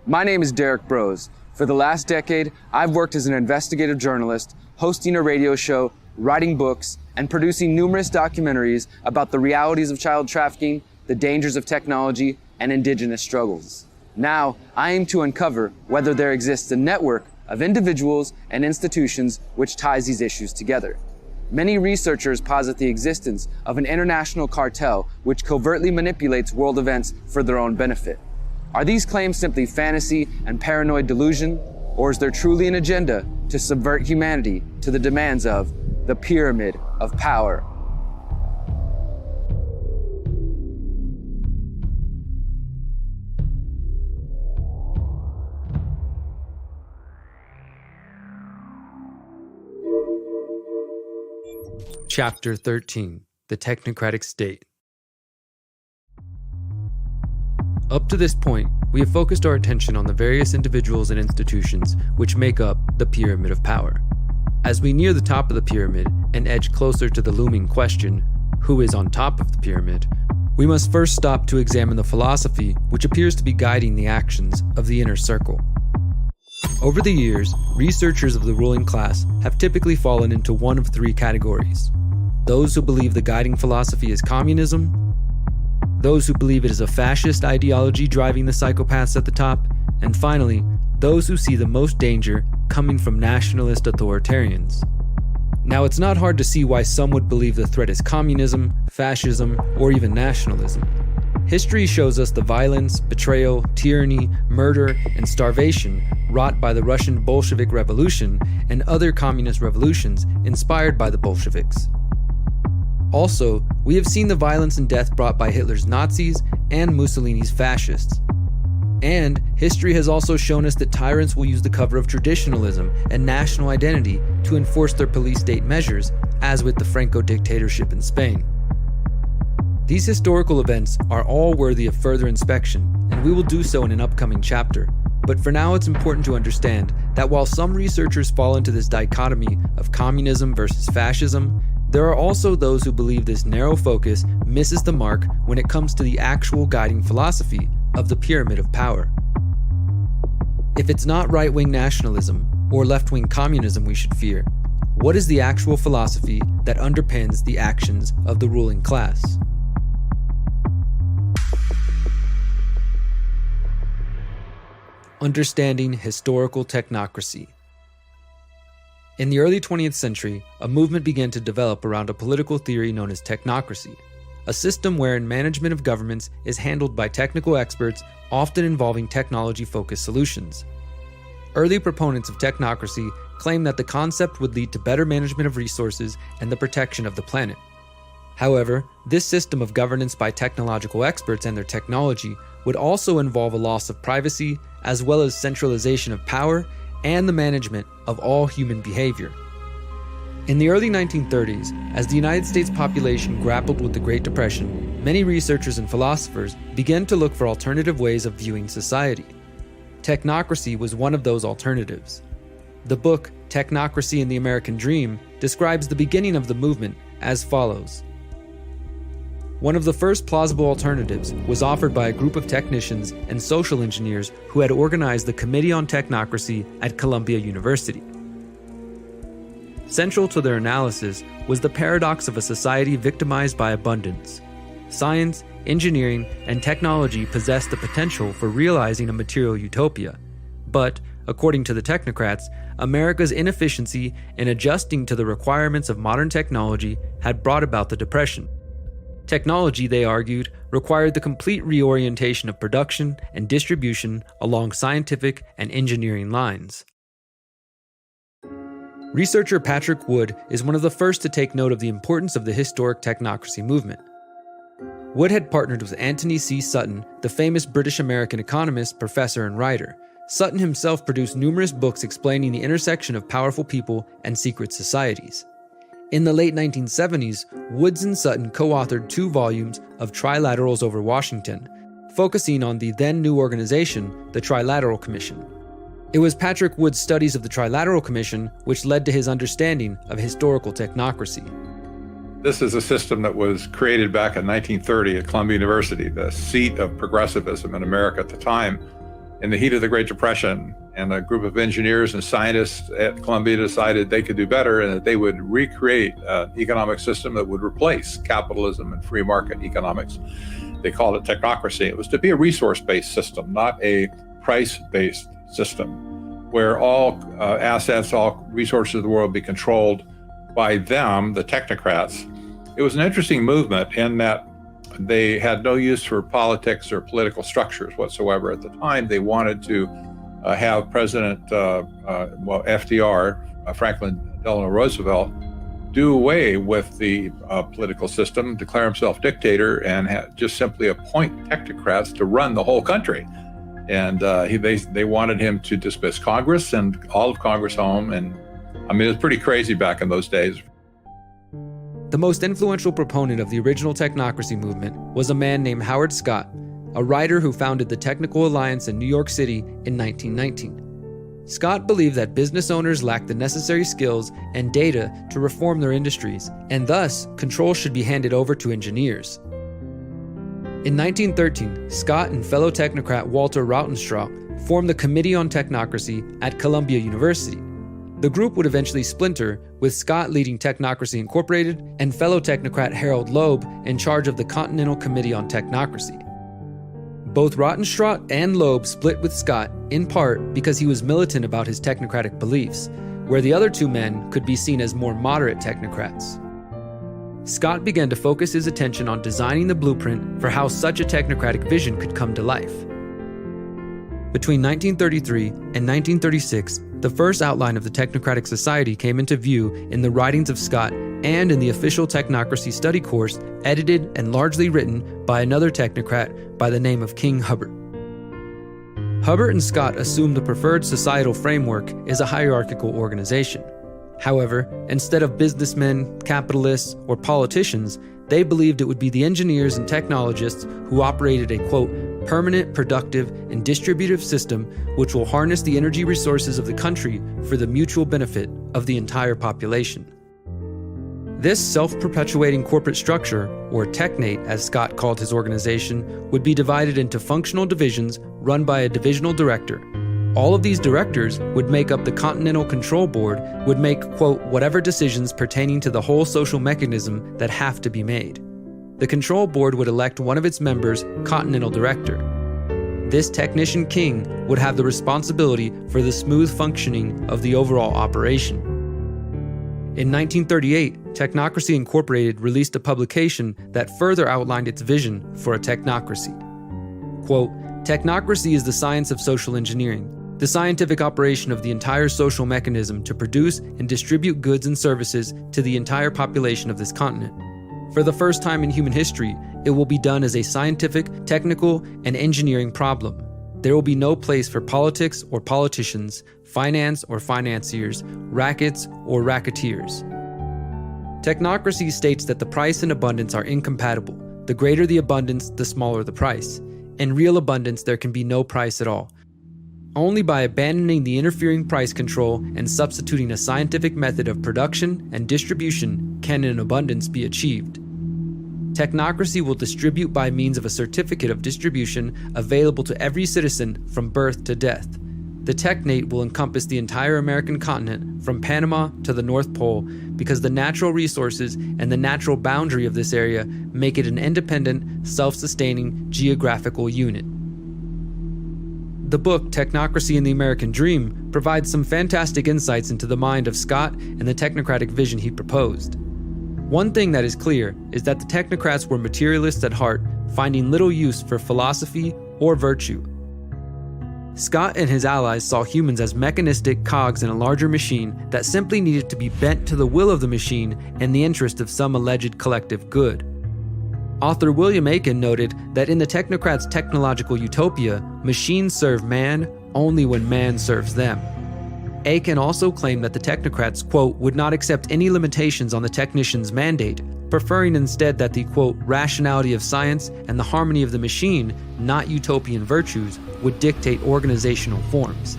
My name is Derrick Broze. For the last decade, I've worked as an investigative journalist, hosting a radio show, writing books, and producing numerous documentaries about the realities of child trafficking, the dangers of technology, and indigenous struggles. Now, I aim to uncover whether there exists a network of individuals and institutions which ties these issues together. Many researchers posit the existence of an international cartel which covertly manipulates world events for their own benefit. Are these claims simply fantasy and paranoid delusion, or is there truly an agenda to subvert humanity to the demands of the pyramid of power? Chapter 13: The Technocratic State. Up to this point, we have focused our attention on the various individuals and institutions which make up the pyramid of power. As we near the top of the pyramid and edge closer to the looming question, who is on top of the pyramid, we must first stop to examine the philosophy which appears to be guiding the actions of the inner circle. Over the years, researchers of the ruling class have typically fallen into one of three categories: those who believe the guiding philosophy is communism, those who believe it is a fascist ideology driving the psychopaths at the top, and finally, those who see the most danger coming from nationalist authoritarians. Now, it's not hard to see why some would believe the threat is communism, fascism, or even nationalism. History shows us the violence, betrayal, tyranny, murder, and starvation wrought by the Russian Bolshevik Revolution and other communist revolutions inspired by the Bolsheviks. Also, we have seen the violence and death brought by Hitler's Nazis and Mussolini's fascists. And history has also shown us that tyrants will use the cover of traditionalism and national identity to enforce their police state measures, as with the Franco dictatorship in Spain. These historical events are all worthy of further inspection, and we will do so in an upcoming chapter. But for now, it's important to understand that while some researchers fall into this dichotomy of communism versus fascism, there are also those who believe this narrow focus misses the mark when it comes to the actual guiding philosophy of the pyramid of power. If it's not right-wing nationalism or left-wing communism we should fear, what is the actual philosophy that underpins the actions of the ruling class? Understanding historical technocracy. In the early 20th century, a movement began to develop around a political theory known as technocracy, a system wherein management of governments is handled by technical experts, often involving technology-focused solutions. Early proponents of technocracy claimed that the concept would lead to better management of resources and the protection of the planet. However, this system of governance by technological experts and their technology would also involve a loss of privacy, as well as centralization of power and the management of all human behavior. In the early 1930s, as the United States population grappled with the Great Depression, many researchers and philosophers began to look for alternative ways of viewing society. Technocracy was one of those alternatives. The book, Technocracy and the American Dream, describes the beginning of the movement as follows. One of the first plausible alternatives was offered by a group of technicians and social engineers who had organized the Committee on Technocracy at Columbia University. Central to their analysis was the paradox of a society victimized by abundance. Science, engineering, and technology possessed the potential for realizing a material utopia, but, according to the technocrats, America's inefficiency in adjusting to the requirements of modern technology had brought about the Depression. Technology, they argued, required the complete reorientation of production and distribution along scientific and engineering lines. Researcher Patrick Wood is one of the first to take note of the importance of the historic technocracy movement. Wood had partnered with Anthony C. Sutton, the famous British-American economist, professor, and writer. Sutton himself produced numerous books explaining the intersection of powerful people and secret societies. In the late 1970s, Woods and Sutton co-authored 2 volumes of Trilaterals over Washington, focusing on the then new organization, the Trilateral Commission. It was Patrick Wood's studies of the Trilateral Commission which led to his understanding of historical technocracy. This is a system that was created back in 1930 at Columbia University, the seat of progressivism in America at the time. in the heat of the Great Depression, and a group of engineers and scientists at Columbia decided they could do better and that they would recreate an economic system that would replace capitalism and free market economics. They called it technocracy. It was to be a resource-based system, not a price-based system, where all assets, all resources of the world be controlled by them, the technocrats. It was an interesting movement in that they had no use for politics or political structures whatsoever. At the time, they wanted to have President FDR, Franklin Delano Roosevelt, do away with the political system, declare himself dictator, and just simply appoint technocrats to run the whole country. And they wanted him to dismiss Congress and all of Congress home. And I mean, it was pretty crazy back in those days. The most influential proponent of the original technocracy movement was a man named Howard Scott, a writer who founded the Technical Alliance in New York City in 1919. Scott believed that business owners lacked the necessary skills and data to reform their industries, and thus control should be handed over to engineers. In 1913, Scott and fellow technocrat Walter Rautenstrauch formed the Committee on Technocracy at Columbia University. The group would eventually splinter, with Scott leading Technocracy Incorporated and fellow technocrat Harold Loeb in charge of the Continental Committee on Technocracy. Both Rautenstrauch and Loeb split with Scott in part because he was militant about his technocratic beliefs, where the other two men could be seen as more moderate technocrats. Scott began to focus his attention on designing the blueprint for how such a technocratic vision could come to life. Between 1933 and 1936, the first outline of the Technocratic Society came into view in the writings of Scott and in the official technocracy study course edited and largely written by another technocrat by the name of King Hubbert. Hubbert and Scott assumed the preferred societal framework is a hierarchical organization. However, instead of businessmen, capitalists, or politicians, they believed it would be the engineers and technologists who operated a, quote, permanent, productive, and distributive system which will harness the energy resources of the country for the mutual benefit of the entire population. This self-perpetuating corporate structure, or technate as Scott called his organization, would be divided into functional divisions run by a divisional director. All of these directors would make up the Continental Control Board, would make, quote, whatever decisions pertaining to the whole social mechanism that have to be made. The Control Board would elect one of its members, Continental Director. This technician king would have the responsibility for the smooth functioning of the overall operation. In 1938, Technocracy Incorporated released a publication that further outlined its vision for a technocracy. Quote, technocracy is the science of social engineering, the scientific operation of the entire social mechanism to produce and distribute goods and services to the entire population of this continent. For the first time in human history, it will be done as a scientific, technical, and engineering problem. There will be no place for politics or politicians, finance or financiers, rackets or racketeers. Technocracy states that the price and abundance are incompatible. The greater the abundance, the smaller the price. In real abundance, there can be no price at all. Only by abandoning the interfering price control and substituting a scientific method of production and distribution can an abundance be achieved. Technocracy will distribute by means of a certificate of distribution available to every citizen from birth to death. The technate will encompass the entire American continent from Panama to the North Pole because the natural resources and the natural boundary of this area make it an independent, self-sustaining geographical unit. The book, Technocracy and the American Dream, provides some fantastic insights into the mind of Scott and the technocratic vision he proposed. One thing that is clear is that the technocrats were materialists at heart, finding little use for philosophy or virtue. Scott and his allies saw humans as mechanistic cogs in a larger machine that simply needed to be bent to the will of the machine in the interest of some alleged collective good. Author William Aiken noted that in the technocrats' technological utopia, machines serve man only when man serves them. Aiken also claimed that the technocrats, quote, would not accept any limitations on the technician's mandate, preferring instead that the, quote, rationality of science and the harmony of the machine, not utopian virtues, would dictate organizational forms.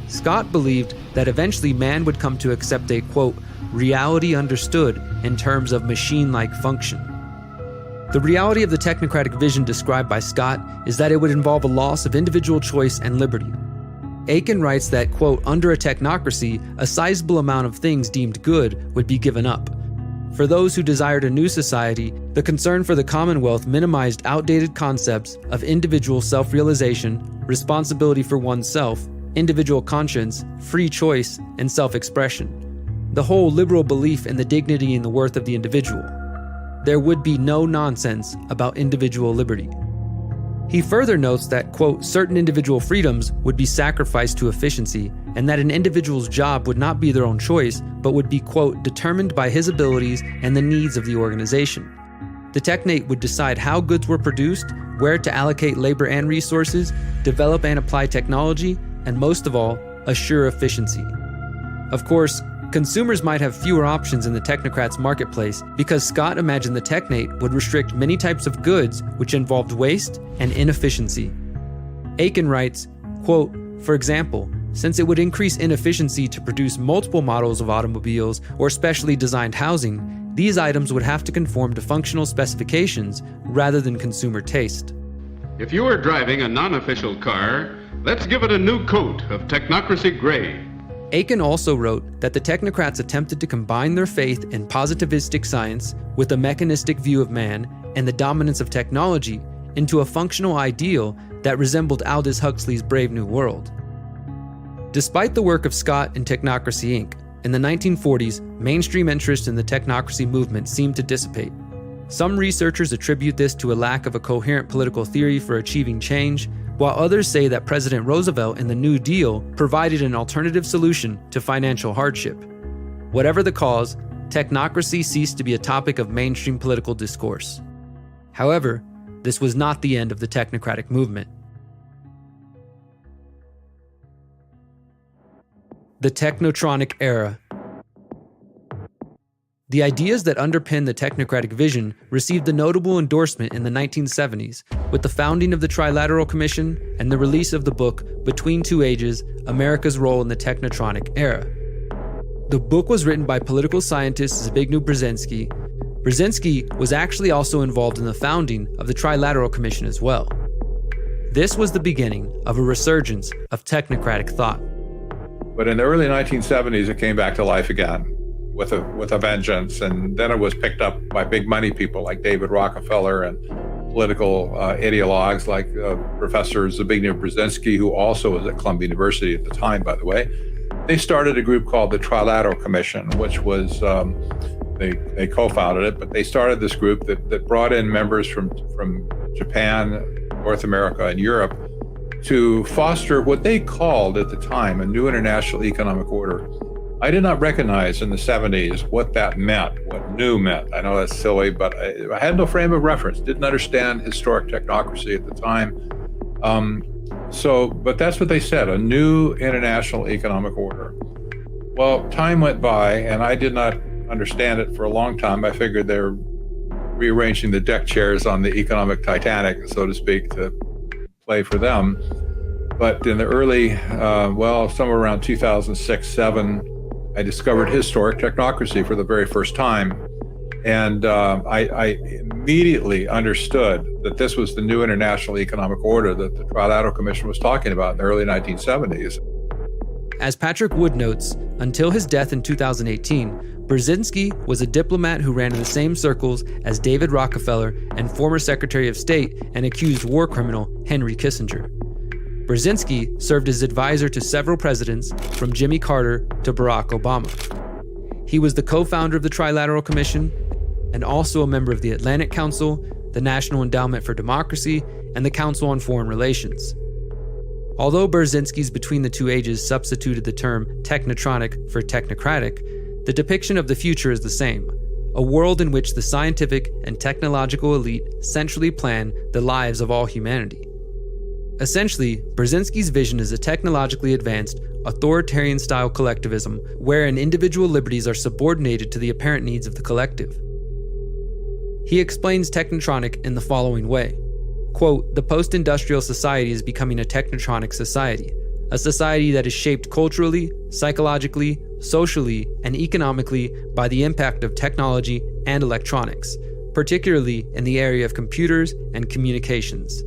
Scott believed that eventually man would come to accept a, quote, reality understood in terms of machine-like function. The reality of the technocratic vision described by Scott is that it would involve a loss of individual choice and liberty. Aiken writes that, quote, under a technocracy, a sizable amount of things deemed good would be given up. For those who desired a new society, the concern for the Commonwealth minimized outdated concepts of individual self-realization, responsibility for oneself, individual conscience, free choice, and self-expression. The whole liberal belief in the dignity and the worth of the individual. There would be no nonsense about individual liberty. He further notes that, quote, certain individual freedoms would be sacrificed to efficiency, and that an individual's job would not be their own choice, but would be, quote, determined by his abilities and the needs of the organization. The technate would decide how goods were produced, where to allocate labor and resources, develop and apply technology, and most of all, assure efficiency. Of course, consumers might have fewer options in the technocrats' marketplace because Scott imagined the technate would restrict many types of goods which involved waste and inefficiency. Aiken writes, quote, for example, since it would increase inefficiency to produce multiple models of automobiles or specially designed housing, these items would have to conform to functional specifications rather than consumer taste. If you are driving a non-official car, let's give it a new coat of technocracy gray. Aiken also wrote that the technocrats attempted to combine their faith in positivistic science with a mechanistic view of man and the dominance of technology into a functional ideal that resembled Aldous Huxley's Brave New World. Despite the work of Scott and Technocracy Inc., in the 1940s, mainstream interest in the technocracy movement seemed to dissipate. Some researchers attribute this to a lack of a coherent political theory for achieving change, while others say that President Roosevelt and the New Deal provided an alternative solution to financial hardship. Whatever the cause, technocracy ceased to be a topic of mainstream political discourse. However, this was not the end of the technocratic movement. The Technotronic Era. The ideas that underpin the technocratic vision received a notable endorsement in the 1970s with the founding of the Trilateral Commission and the release of the book Between Two Ages, America's Role in the Technotronic Era. The book was written by political scientist Zbigniew Brzezinski. Brzezinski was actually also involved in the founding of the Trilateral Commission as well. This was the beginning of a resurgence of technocratic thought. But in the early 1970s, it came back to life again with a vengeance. And then it was picked up by big money people like David Rockefeller and political ideologues like Professor Zbigniew Brzezinski, who also was at Columbia University at the time, by the way. They started a group called the Trilateral Commission, which was, they co-founded it, but they started this group that brought in members from Japan, North America, and Europe to foster what they called at the time a new international economic order. I did not recognize in the 70s what that meant, what new meant. I know that's silly, but I had no frame of reference, didn't understand historic technocracy at the time. But that's what they said, a new international economic order. Well, time went by and I did not understand it for a long time. I figured they're rearranging the deck chairs on the economic Titanic, so to speak, to play for them. But in the early, somewhere around 2006-07, I discovered historic technocracy for the very first time. And I immediately understood that this was the new international economic order that the Trilateral Commission was talking about in the early 1970s. As Patrick Wood notes, until his death in 2018, Brzezinski was a diplomat who ran in the same circles as David Rockefeller and former Secretary of State and accused war criminal Henry Kissinger. Brzezinski served as advisor to several presidents, from Jimmy Carter to Barack Obama. He was the co-founder of the Trilateral Commission and also a member of the Atlantic Council, the National Endowment for Democracy, and the Council on Foreign Relations. Although Brzezinski's Between the Two Ages substituted the term technotronic for technocratic, the depiction of the future is the same, a world in which the scientific and technological elite centrally plan the lives of all humanity. Essentially, Brzezinski's vision is a technologically advanced, authoritarian-style collectivism wherein individual liberties are subordinated to the apparent needs of the collective. He explains technotronic in the following way. Quote, the post-industrial society is becoming a technotronic society, a society that is shaped culturally, psychologically, socially, and economically by the impact of technology and electronics, particularly in the area of computers and communications.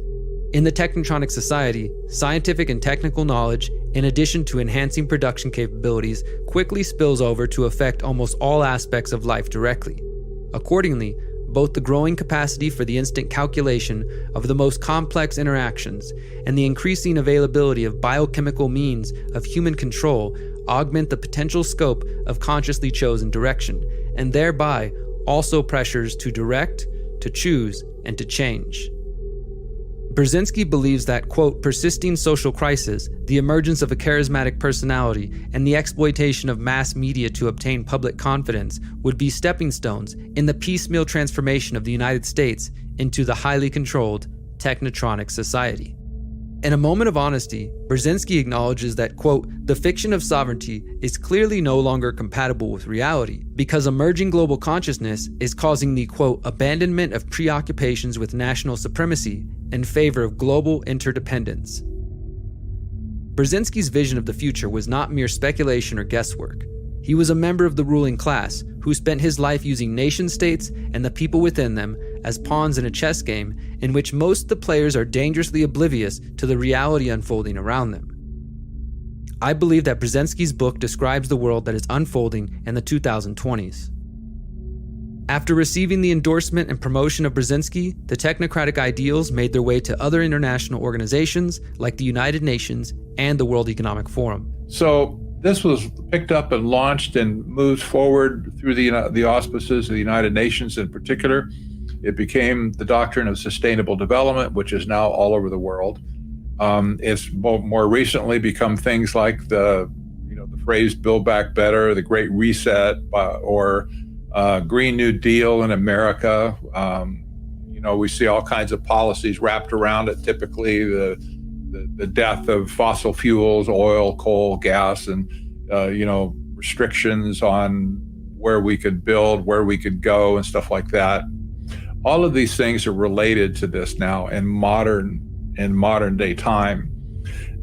In the Technocratic Society, scientific and technical knowledge, in addition to enhancing production capabilities, quickly spills over to affect almost all aspects of life directly. Accordingly, both the growing capacity for the instant calculation of the most complex interactions and the increasing availability of biochemical means of human control augment the potential scope of consciously chosen direction, and thereby also pressures to direct, to choose, and to change. Brzezinski believes that, quote, persisting social crisis, the emergence of a charismatic personality, and the exploitation of mass media to obtain public confidence would be stepping stones in the piecemeal transformation of the United States into the highly controlled technocratic society. In a moment of honesty, Brzezinski acknowledges that, quote, the fiction of sovereignty is clearly no longer compatible with reality because emerging global consciousness is causing the, quote, abandonment of preoccupations with national supremacy in favor of global interdependence. Brzezinski's vision of the future was not mere speculation or guesswork. He was a member of the ruling class who spent his life using nation-states and the people within them as pawns in a chess game in which most of the players are dangerously oblivious to the reality unfolding around them. I believe that Brzezinski's book describes the world that is unfolding in the 2020s. After receiving the endorsement and promotion of Brzezinski, the technocratic ideals made their way to other international organizations like the United Nations and the World Economic Forum. So this was picked up and launched and moved forward through the auspices of the United Nations in particular. It became the doctrine of sustainable development, which is now all over the world. It's more recently become things like the phrase "Build Back Better," the Great Reset, or Green New Deal in America. We see all kinds of policies wrapped around it. Typically, the death of fossil fuels, oil, coal, gas, and restrictions on where we could build, where we could go, and stuff like that. All of these things are related to this now in modern day time.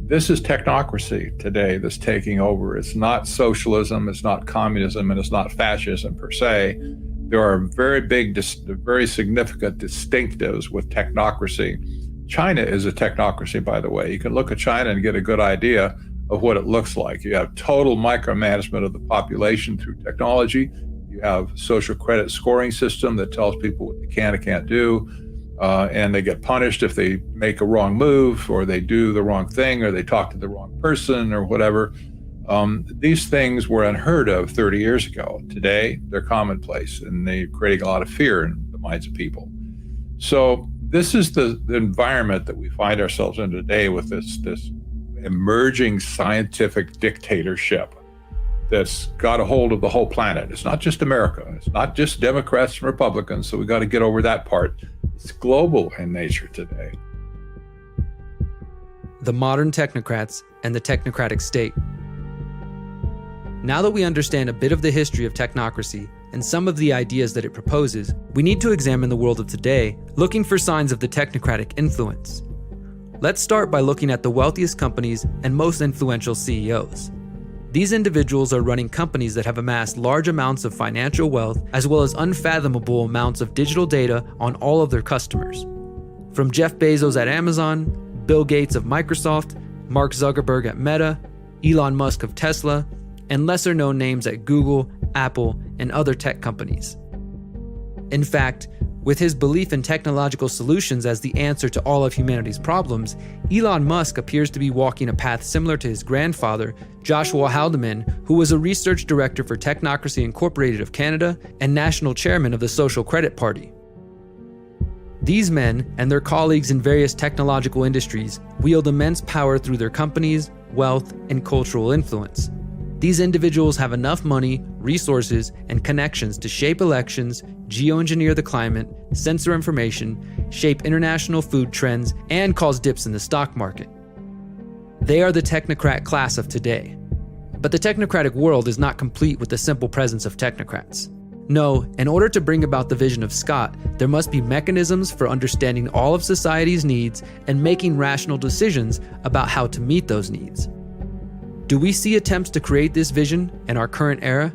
This is technocracy today that's taking over. It's not socialism, it's not communism, and it's not fascism per se. There are very significant distinctives with technocracy. China is a technocracy, by the way. You can look at China and get a good idea of what it looks like. You have total micromanagement of the population through technology. You have social credit scoring system that tells people what they can and can't do. And they get punished if they make a wrong move or they do the wrong thing or they talk to the wrong person or whatever. These things were unheard of 30 years ago. Today, they're commonplace and they're creating a lot of fear in the minds of people. So this is the environment that we find ourselves in today with this emerging scientific dictatorship that's got a hold of the whole planet. It's not just America. It's not just Democrats and Republicans, so we got to get over that part. It's global in nature today. The modern technocrats and the technocratic state. Now that we understand a bit of the history of technocracy and some of the ideas that it proposes, we need to examine the world of today, looking for signs of the technocratic influence. Let's start by looking at the wealthiest companies and most influential CEOs. These individuals are running companies that have amassed large amounts of financial wealth as well as unfathomable amounts of digital data on all of their customers. From Jeff Bezos at Amazon, Bill Gates of Microsoft, Mark Zuckerberg at Meta, Elon Musk of Tesla, and lesser-known names at Google, Apple, and other tech companies. In fact, with his belief in technological solutions as the answer to all of humanity's problems, Elon Musk appears to be walking a path similar to his grandfather, Joshua Haldeman, who was a research director for Technocracy Incorporated of Canada and national chairman of the Social Credit Party. These men and their colleagues in various technological industries wield immense power through their companies, wealth, and cultural influence. These individuals have enough money, resources, and connections to shape elections, geoengineer the climate, censor information, shape international food trends, and cause dips in the stock market. They are the technocrat class of today. But the technocratic world is not complete with the simple presence of technocrats. No, in order to bring about the vision of Scott, there must be mechanisms for understanding all of society's needs and making rational decisions about how to meet those needs. Do we see attempts to create this vision in our current era?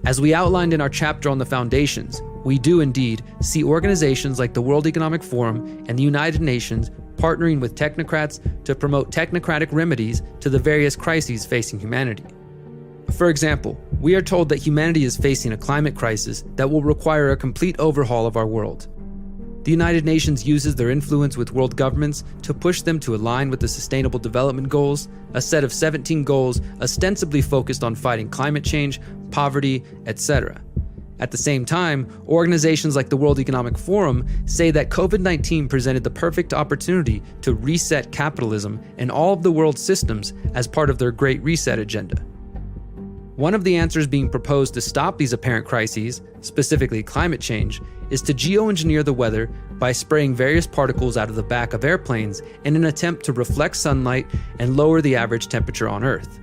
As we outlined in our chapter on the foundations, we do indeed see organizations like the World Economic Forum and the United Nations partnering with technocrats to promote technocratic remedies to the various crises facing humanity. For example, we are told that humanity is facing a climate crisis that will require a complete overhaul of our world. The United Nations uses their influence with world governments to push them to align with the Sustainable Development Goals, a set of 17 goals ostensibly focused on fighting climate change, poverty, etc. At the same time, organizations like the World Economic Forum say that COVID-19 presented the perfect opportunity to reset capitalism and all of the world's systems as part of their Great Reset agenda. One of the answers being proposed to stop these apparent crises, specifically climate change, is to geoengineer the weather by spraying various particles out of the back of airplanes in an attempt to reflect sunlight and lower the average temperature on Earth.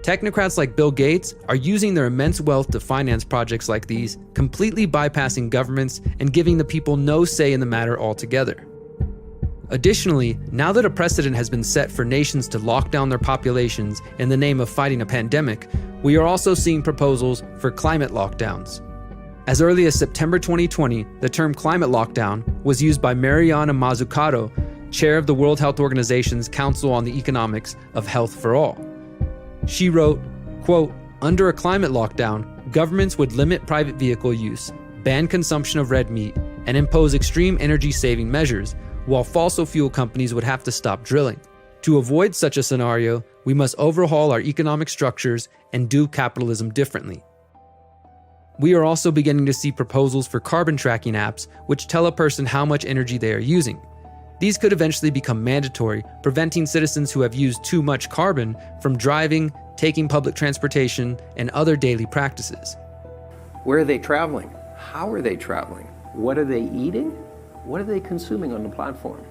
Technocrats like Bill Gates are using their immense wealth to finance projects like these, completely bypassing governments and giving the people no say in the matter altogether. Additionally, now that a precedent has been set for nations to lock down their populations in the name of fighting a pandemic, we are also seeing proposals for climate lockdowns. As early as September 2020, the term climate lockdown was used by Mariana Mazzucato, chair of the World Health Organization's Council on the Economics of Health for All. She wrote, quote, "Under a climate lockdown, governments would limit private vehicle use, ban consumption of red meat, and impose extreme energy-saving measures, while fossil fuel companies would have to stop drilling. To avoid such a scenario, we must overhaul our economic structures and do capitalism differently." We are also beginning to see proposals for carbon tracking apps which tell a person how much energy they are using. These could eventually become mandatory, preventing citizens who have used too much carbon from driving, taking public transportation, and other daily practices. Where are they traveling? How are they traveling? What are they eating? What are they consuming on the platform?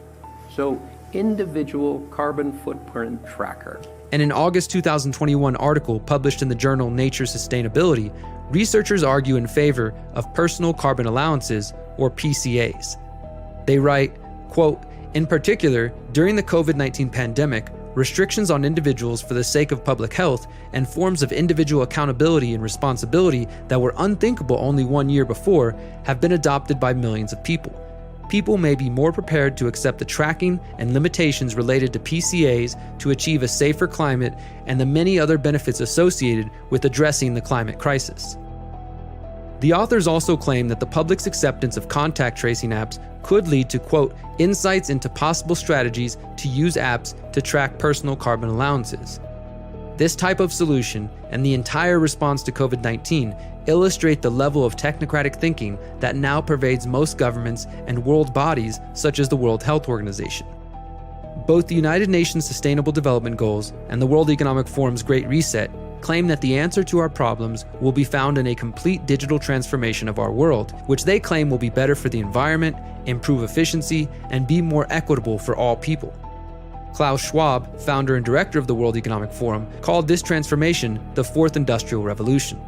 So, individual carbon footprint tracker. In an August 2021 article published in the journal Nature Sustainability, researchers argue in favor of personal carbon allowances, or PCAs. They write, quote, "In particular, during the COVID-19 pandemic, restrictions on individuals for the sake of public health and forms of individual accountability and responsibility that were unthinkable only 1 year before have been adopted by millions of people. People may be more prepared to accept the tracking and limitations related to PCAs to achieve a safer climate and the many other benefits associated with addressing the climate crisis." The authors also claim that the public's acceptance of contact tracing apps could lead to, quote, "insights into possible strategies to use apps to track personal carbon allowances." This type of solution and the entire response to COVID-19 illustrate the level of technocratic thinking that now pervades most governments and world bodies such as the World Health Organization. Both the United Nations Sustainable Development Goals and the World Economic Forum's Great Reset claim that the answer to our problems will be found in a complete digital transformation of our world, which they claim will be better for the environment, improve efficiency, and be more equitable for all people. Klaus Schwab, founder and director of the World Economic Forum, called this transformation the Fourth Industrial Revolution.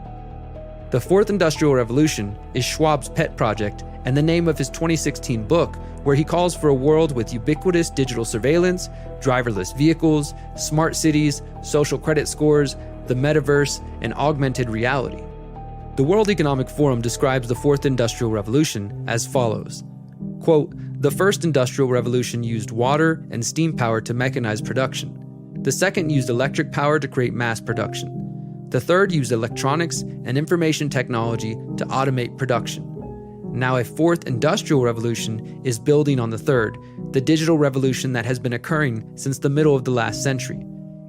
The Fourth Industrial Revolution is Schwab's pet project and the name of his 2016 book, where he calls for a world with ubiquitous digital surveillance, driverless vehicles, smart cities, social credit scores, the metaverse, and augmented reality. The World Economic Forum describes the Fourth Industrial Revolution as follows, quote, "The first industrial revolution used water and steam power to mechanize production. The second used electric power to create mass production. The third used electronics and information technology to automate production. Now a fourth industrial revolution is building on the third, the digital revolution that has been occurring since the middle of the last century.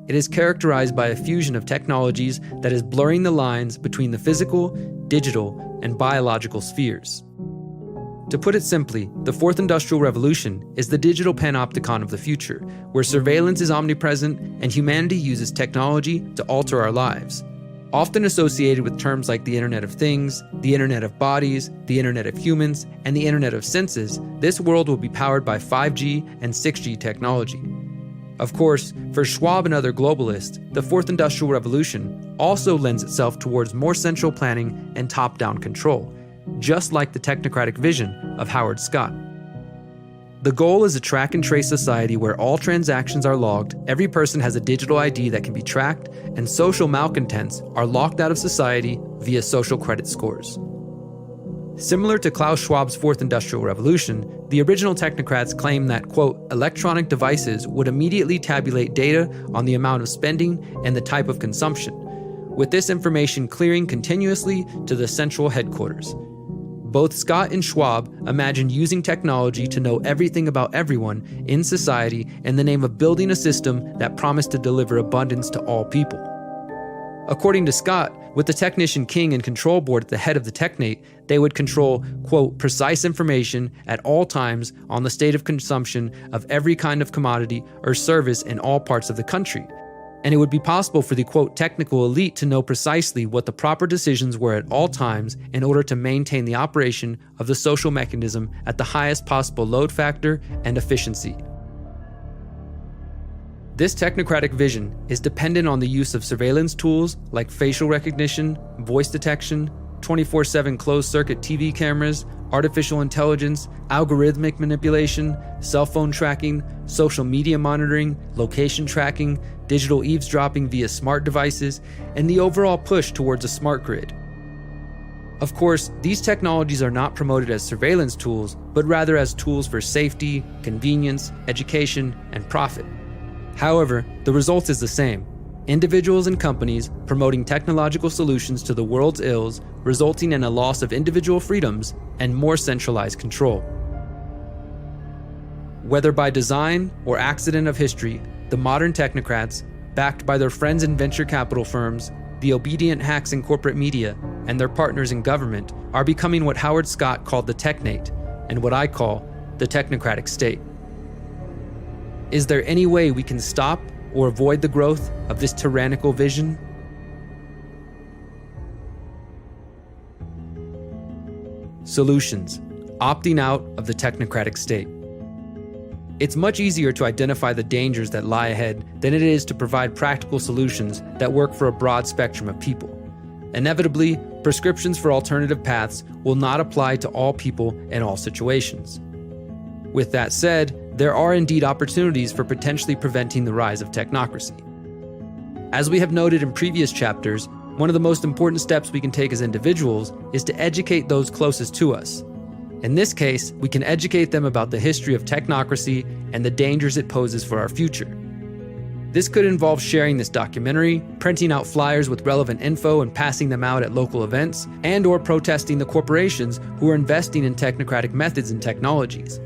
It is characterized by a fusion of technologies that is blurring the lines between the physical, digital, and biological spheres." To put it simply, the Fourth Industrial Revolution is the digital panopticon of the future, where surveillance is omnipresent and humanity uses technology to alter our lives. Often associated with terms like the Internet of Things, the Internet of Bodies, the Internet of Humans, and the Internet of Senses, this world will be powered by 5G and 6G technology. Of course, for Schwab and other globalists, the Fourth Industrial Revolution also lends itself towards more central planning and top-down control, just like the technocratic vision of Howard Scott. The goal is a track and trace society where all transactions are logged, every person has a digital ID that can be tracked, and social malcontents are locked out of society via social credit scores. Similar to Klaus Schwab's Fourth Industrial Revolution, the original technocrats claimed that, quote, electronic devices would immediately tabulate data on the amount of spending and the type of consumption, with this information clearing continuously to the central headquarters. Both Scott and Schwab imagined using technology to know everything about everyone in society in the name of building a system that promised to deliver abundance to all people. According to Scott, with the technician king and control board at the head of the technate, they would control, quote, precise information at all times on the state of consumption of every kind of commodity or service in all parts of the country. And it would be possible for the, quote, technical elite to know precisely what the proper decisions were at all times in order to maintain the operation of the social mechanism at the highest possible load factor and efficiency. This technocratic vision is dependent on the use of surveillance tools like facial recognition, voice detection, 24/7 closed-circuit TV cameras, artificial intelligence, algorithmic manipulation, cell phone tracking, social media monitoring, location tracking, digital eavesdropping via smart devices, and the overall push towards a smart grid. Of course, these technologies are not promoted as surveillance tools, but rather as tools for safety, convenience, education, and profit. However, the result is the same. Individuals and companies promoting technological solutions to the world's ills, resulting in a loss of individual freedoms and more centralized control. Whether by design or accident of history, the modern technocrats, backed by their friends in venture capital firms, the obedient hacks in corporate media, and their partners in government, are becoming what Howard Scott called the technate, and what I call the technocratic state. Is there any way we can stop or avoid the growth of this tyrannical vision? Solutions: opting out of the technocratic state. It's much easier to identify the dangers that lie ahead than it is to provide practical solutions that work for a broad spectrum of people. Inevitably, prescriptions for alternative paths will not apply to all people in all situations. With that said, there are indeed opportunities for potentially preventing the rise of technocracy. As we have noted in previous chapters, one of the most important steps we can take as individuals is to educate those closest to us. In this case, we can educate them about the history of technocracy and the dangers it poses for our future. This could involve sharing this documentary, printing out flyers with relevant info and passing them out at local events, and/or protesting the corporations who are investing in technocratic methods and technologies.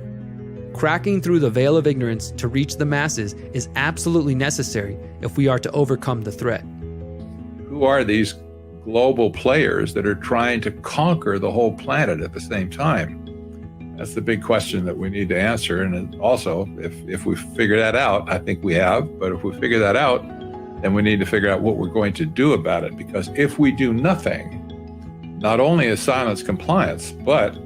Cracking through the veil of ignorance to reach the masses is absolutely necessary if we are to overcome the threat. Who are these global players that are trying to conquer the whole planet at the same time? That's the big question that we need to answer. And also, if we figure that out, I think we have, but if we figure that out, then we need to figure out what we're going to do about it. Because if we do nothing, not only is silence compliance, but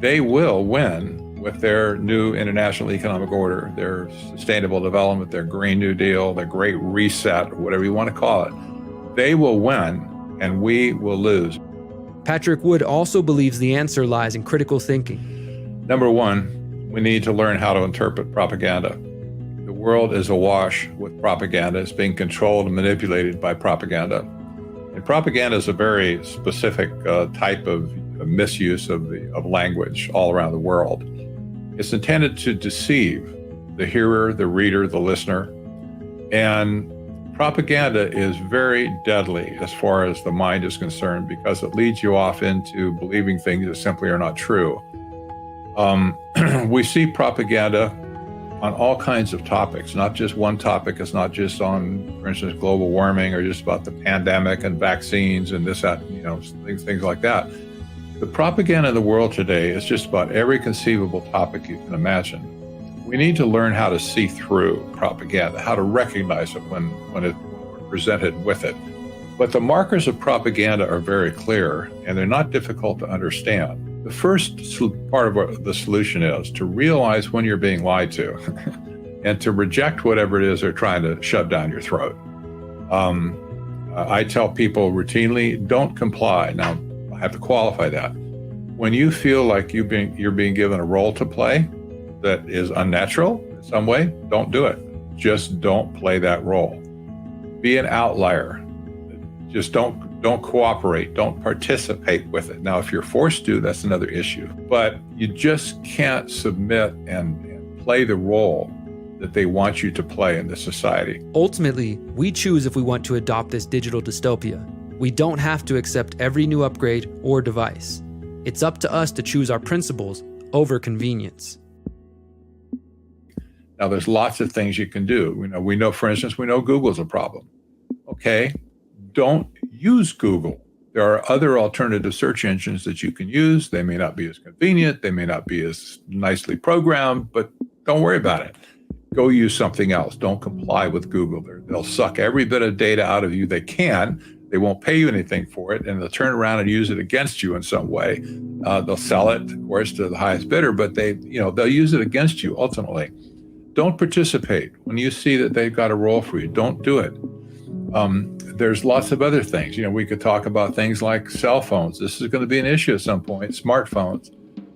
they will win with their new international economic order, their sustainable development, their Green New Deal, their Great Reset, whatever you want to call it. They will win and we will lose. Patrick Wood also believes the answer lies in critical thinking. Number one, we need to learn how to interpret propaganda. The world is awash with propaganda. It's being controlled and manipulated by propaganda. And propaganda is a very specific type of misuse of language all around the world. It's intended to deceive the hearer, the reader, the listener. And propaganda is very deadly as far as the mind is concerned because it leads you off into believing things that simply are not true. We see propaganda on all kinds of topics, not just one topic. It's not just on, for instance, global warming or just about the pandemic and vaccines and this, that, things like that. The propaganda in the world today is just about every conceivable topic you can imagine. We need to learn how to see through propaganda, how to recognize it when we're presented with it. But the markers of propaganda are very clear, and they're not difficult to understand. The first part of the solution is to realize when you're being lied to and to reject whatever it is they're trying to shove down your throat. I tell people routinely, don't comply. Now, I have to qualify that. When you feel like you're being given a role to play that is unnatural in some way, don't do it. Just don't play that role. Be an outlier. Just don't Don't cooperate, don't participate with it. Now, if you're forced to, that's another issue. But you just can't submit and play the role that they want you to play in the society. Ultimately, we choose if we want to adopt this digital dystopia. We don't have to accept every new upgrade or device. It's up to us to choose our principles over convenience. Now, there's lots of things you can do. We know, for instance, we know Google's a problem. Okay, don't use Google. There are other alternative search engines that you can use. They may not be as convenient. They may not be as nicely programmed, but don't worry about it. Go use something else. Don't comply with Google. They'll suck every bit of data out of you they can. They won't pay you anything for it, and they'll turn around and use it against you in some way. They'll sell it, of course, to the highest bidder, but they'll use it against you ultimately. Don't participate. When you see that they've got a role for you, don't do it. There's lots of other things. We could talk about things like cell phones. This is going to be an issue at some point, smartphones,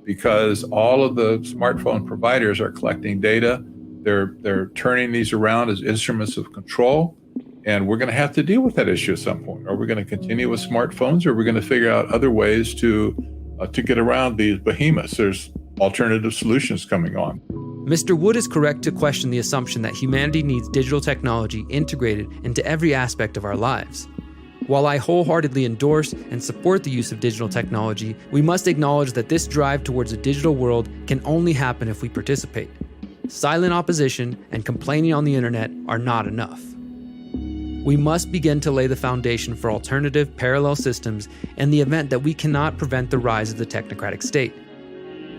because all of the smartphone providers are collecting data. They're turning these around as instruments of control. And we're going to have to deal with that issue at some point. Are we going to continue with smartphones, or are we going to figure out other ways to get around these behemoths? There's alternative solutions coming on. Mr. Wood is correct to question the assumption that humanity needs digital technology integrated into every aspect of our lives. While I wholeheartedly endorse and support the use of digital technology, we must acknowledge that this drive towards a digital world can only happen if we participate. Silent opposition and complaining on the internet are not enough. We must begin to lay the foundation for alternative parallel systems in the event that we cannot prevent the rise of the technocratic state.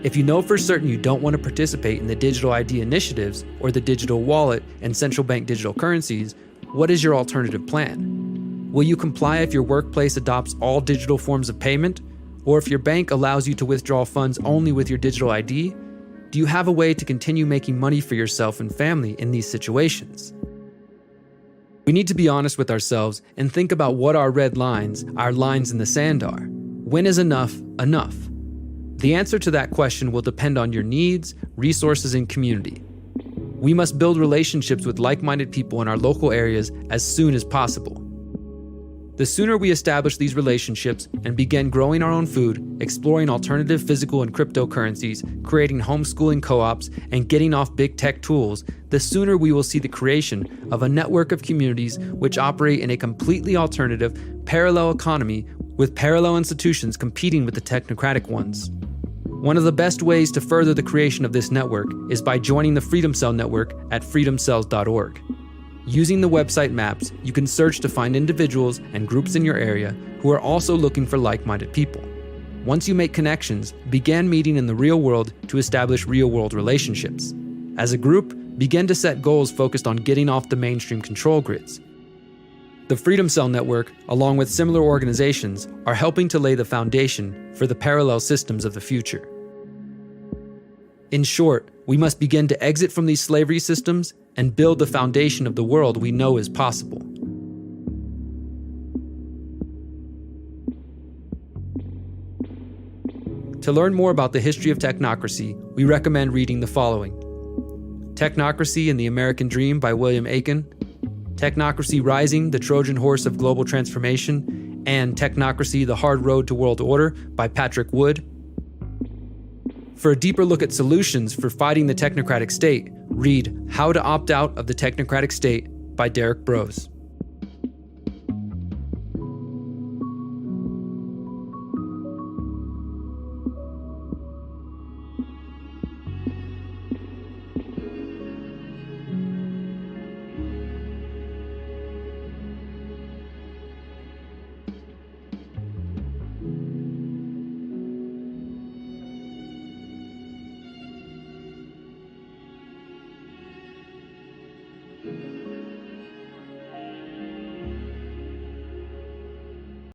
If you know for certain you don't want to participate in the digital ID initiatives or the digital wallet and central bank digital currencies, what is your alternative plan? Will you comply if your workplace adopts all digital forms of payment? Or if your bank allows you to withdraw funds only with your digital ID? Do you have a way to continue making money for yourself and family in these situations? We need to be honest with ourselves and think about what our red lines, our lines in the sand are. When is enough enough? The answer to that question will depend on your needs, resources, and community. We must build relationships with like-minded people in our local areas as soon as possible. The sooner we establish these relationships and begin growing our own food, exploring alternative physical and cryptocurrencies, creating homeschooling co-ops, and getting off big tech tools, the sooner we will see the creation of a network of communities which operate in a completely alternative, parallel economy with parallel institutions competing with the technocratic ones. One of the best ways to further the creation of this network is by joining the Freedom Cell network at freedomcells.org. Using the website maps, you can search to find individuals and groups in your area who are also looking for like-minded people. Once you make connections, begin meeting in the real world to establish real-world relationships. As a group, begin to set goals focused on getting off the mainstream control grids. The Freedom Cell Network, along with similar organizations, are helping to lay the foundation for the parallel systems of the future. In short, we must begin to exit from these slavery systems and build the foundation of the world we know is possible. To learn more about the history of technocracy, we recommend reading the following: Technocracy and the American Dream by William Aiken, Technocracy Rising, the Trojan Horse of Global Transformation, and Technocracy, the Hard Road to World Order by Patrick Wood. For a deeper look at solutions for fighting the technocratic state, read How to Opt Out of the Technocratic State by Derrick Broze.